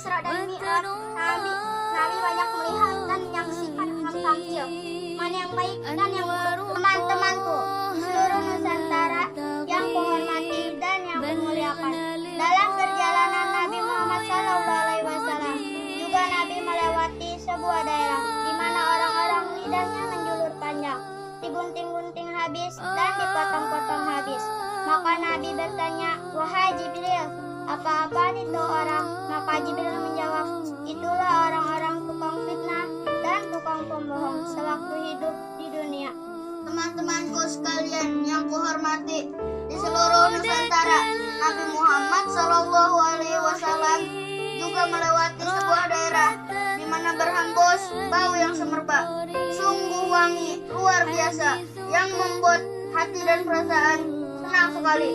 Isra dan Mi'raj, Nabi banyak melihat dan menyaksikan hal tamsil, mana yang baik dan yang buruk. Teman-temanku seluruh Nusantara yang kuhormati dan yang kumuliakan, dalam perjalanan Nabi Muhammad SAW juga Nabi melewati sebuah daerah di mana orang-orang lidahnya menjulur panjang, digunting-gunting habis dan dipotong-potong habis. Maka Nabi bertanya, "Wahai Jibril, apa-apa itu orang?" Maka Jibril menjawab, "Itulah orang-orang tukang fitnah dan tukang pembohong sewaktu hidup di dunia." Teman-temanku sekalian yang kuhormati, di seluruh Nusantara, Nabi Muhammad SAW juga melewati sebuah daerah di mana berhembus bau yang semerbak, sungguh wangi luar biasa yang membuat hati dan perasaan senang sekali.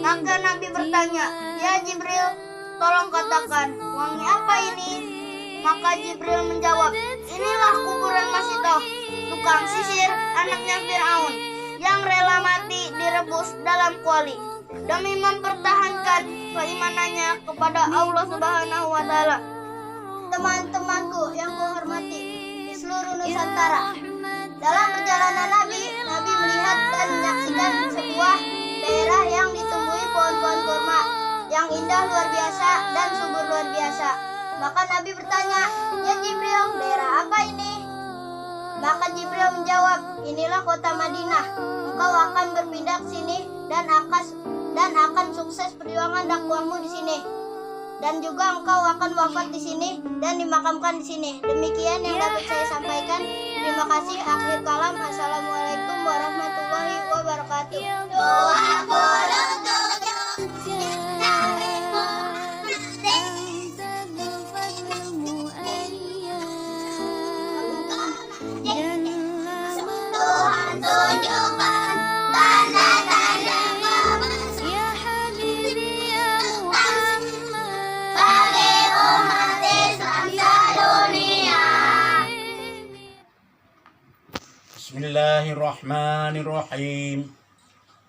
Maka Nabi bertanya, "Ya Jibril, tolong katakan, wangi apa ini?" Maka Jibril menjawab, "Inilah kuburan Masitoh, tukang sisir anaknya Fir'aun, yang rela mati direbus dalam kuali demi mempertahankan keimanannya kepada Allah Subhanahu wa Ta'ala." Teman-temanku yang kuhormati, di seluruh Nusantara, dalam perjalanan Nabi melihat dan menyaksikan sebuah daerah yang ditumbuhi pohon-pohon kurma yang indah luar biasa dan subur luar biasa. Maka Nabi bertanya, "Ya Jibril, daerah apa ini?" Maka Jibril menjawab, "Inilah kota Madinah. Engkau akan berpindah ke sini dan akan sukses perjuangan dakwahmu di sini. Dan juga engkau akan wafat di sini dan dimakamkan di sini." Demikian yang dapat saya sampaikan. Terima kasih. Akhir kalam. Assalamualaikum warahmatullahi wabarakatuh. Bismillahirrahmanirrahim.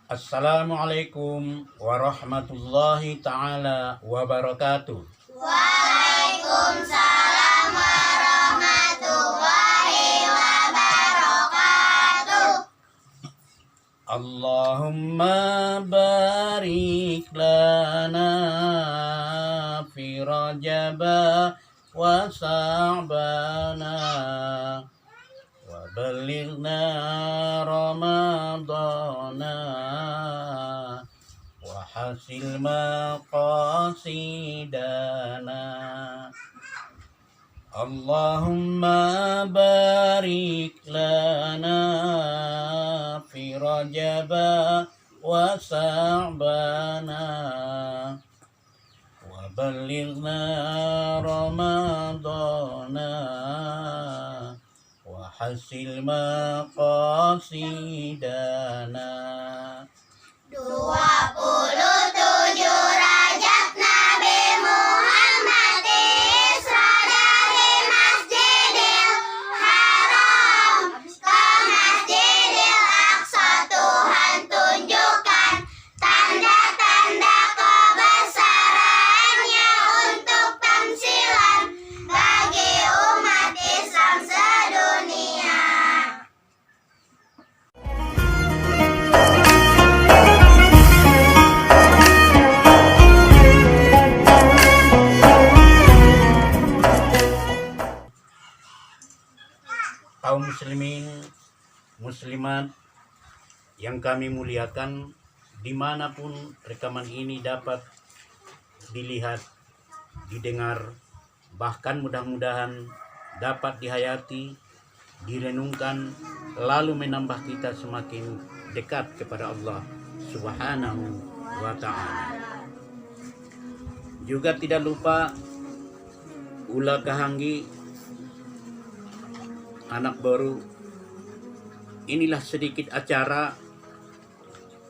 Assalamualaikum warahmatullahi ta'ala wabarakatuh. Waalaikumsalam warahmatullahi wabarakatuh. Allahumma barik lana fi Rajaba wa Sa'bana wa balighna Ramadana wa hasil maqasidana. Allahumma barik lana fi Rajaba wa Sa'bana wa balighna Ramadana wa hasil maqasidana. 27 Rajab Nabi Muhammad Isra dari Masjidil Haram ke Masjidil Aqsa. Tuhan tunjukkan tanda-tanda kebesarannya untuk tamsilan bagi umat Islam sedunia. Kaum muslimin, muslimat yang kami muliakan, dimanapun rekaman ini dapat dilihat, didengar, bahkan mudah-mudahan dapat dihayati, direnungkan, lalu menambah kita semakin dekat kepada Allah Subhanahu wa Ta'ala. Juga tidak lupa Ula Kahanggi, anak baru. Inilah sedikit acara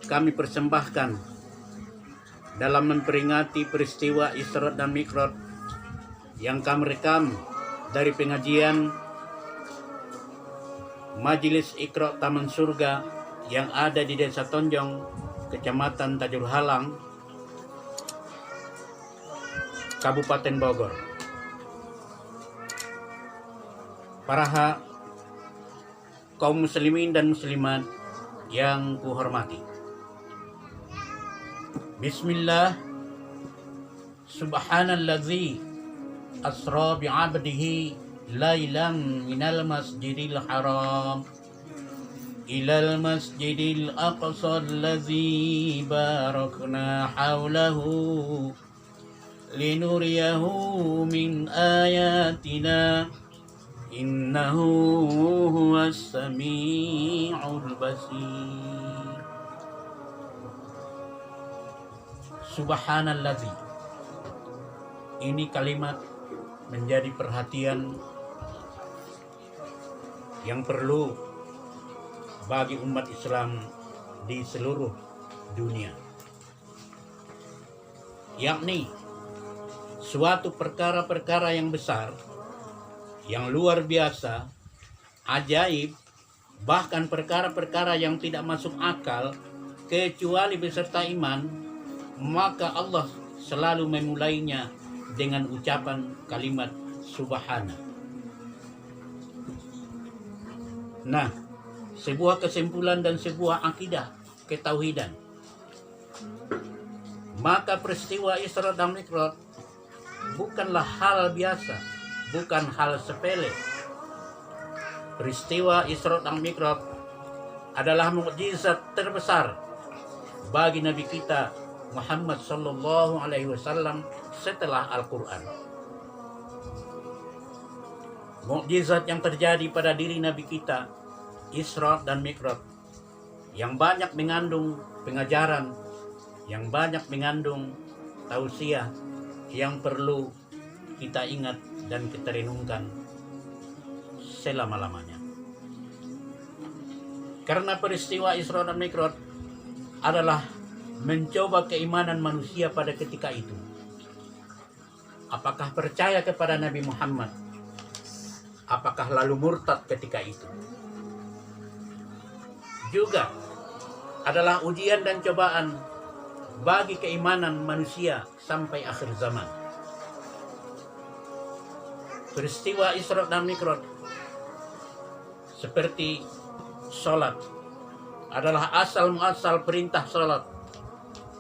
kami persembahkan dalam memperingati peristiwa Isra dan Mi'raj yang kami rekam dari pengajian Majelis Iqra Taman Surga yang ada di Desa Tonjong, Kecamatan Tajur Halang, Kabupaten Bogor. para kaum muslimin dan muslimat yang kuhormati. Bismillah, subhanalladzi asra bi'abdihi lailan minal masjidil haram ilal masjidil aqsa allazi barakna hawlahu linuriyahu min ayatina innahu huwas sami'ul basir. Subhanallazi, ini kalimat menjadi perhatian yang perlu bagi umat Islam di seluruh dunia, yakni suatu perkara-perkara yang besar, yang luar biasa, ajaib, bahkan perkara-perkara yang tidak masuk akal kecuali beserta iman, maka Allah selalu memulainya dengan ucapan kalimat subhana. Nah, sebuah kesimpulan dan sebuah akidah ketauhidan. Maka peristiwa Isra dan Mi'raj bukanlah hal biasa, bukan hal sepele. Peristiwa Isra dan Mi'raj adalah mukjizat terbesar bagi Nabi kita Muhammad sallallahu alaihi wasallam setelah Al-Quran. Mukjizat yang terjadi pada diri Nabi kita Isra dan Mi'raj yang banyak mengandung pengajaran, yang banyak mengandung tausiah yang perlu kita ingat dan kita renungkan selama-lamanya. Karena peristiwa Isra dan Mi'raj adalah mencoba keimanan manusia pada ketika itu. Apakah percaya kepada Nabi Muhammad? Apakah lalu murtad ketika itu? Juga adalah ujian dan cobaan bagi keimanan manusia sampai akhir zaman. Peristiwa Isra dan Mi'raj seperti sholat adalah asal muasal perintah sholat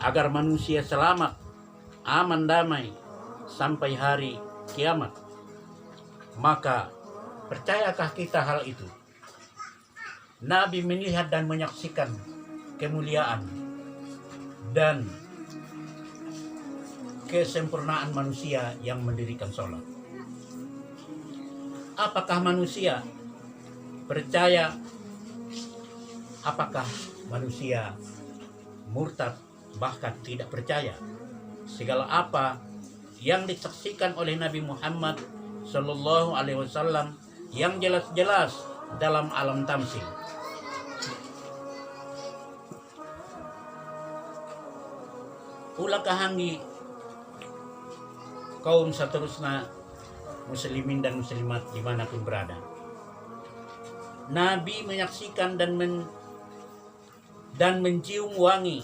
agar manusia selamat, aman, damai sampai hari kiamat. Maka percayakah kita hal itu? Nabi melihat dan menyaksikan kemuliaan dan kesempurnaan manusia yang mendirikan sholat. Apakah manusia percaya? Apakah manusia murtad, bahkan tidak percaya? Segala apa yang disaksikan oleh Nabi Muhammad Sallallahu Alaihi Wasallam yang jelas-jelas dalam alam tamsil. Ulah kahangi kaum seterusnya muslimin dan muslimat dimanapun berada. Nabi menyaksikan dan mencium wangi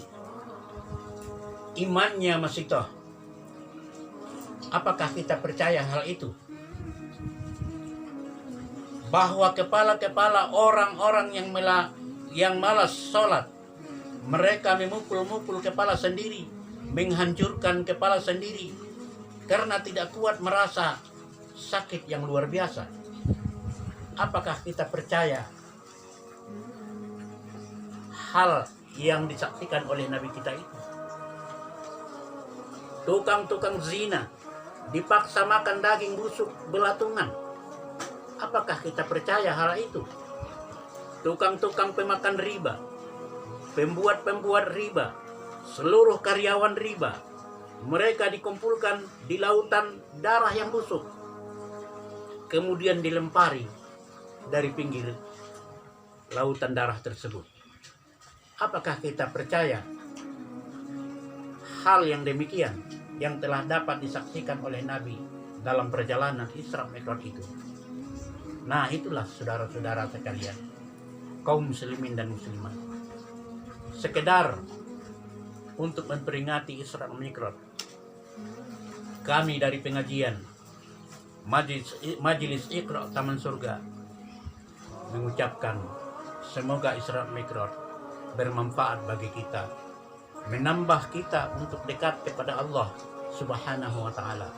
imannya masih toh. Apakah kita percaya hal itu? Bahwa kepala-kepala orang-orang yang malas sholat, mereka memukul-mukul kepala sendiri, menghancurkan kepala sendiri karena tidak kuat merasa sakit yang luar biasa. Apakah kita percaya hal yang disaksikan oleh Nabi kita itu? Tukang-tukang zina dipaksa makan daging busuk belatungan. Apakah kita percaya hal itu? Tukang-tukang pemakan riba, pembuat riba, seluruh karyawan riba, mereka dikumpulkan di lautan darah yang busuk, kemudian dilempari dari pinggir lautan darah tersebut. Apakah kita percaya hal yang demikian yang telah dapat disaksikan oleh Nabi dalam perjalanan Isra Mi'raj itu? Nah, itulah saudara-saudara sekalian, kaum muslimin dan muslimat, sekedar untuk memperingati Isra Mi'raj, kami dari pengajian Majelis Iqra Taman Surga mengucapkan semoga Isra Mi'raj bermanfaat bagi kita, menambah kita untuk dekat kepada Allah Subhanahu wa Ta'ala.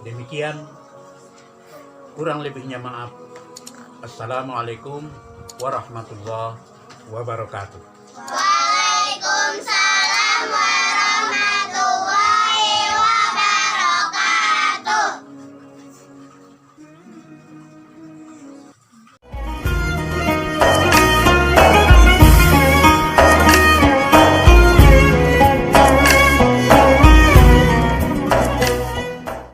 Demikian, kurang lebihnya maaf. Assalamualaikum warahmatullahi wabarakatuh. Waalaikumsalam warahmatullahi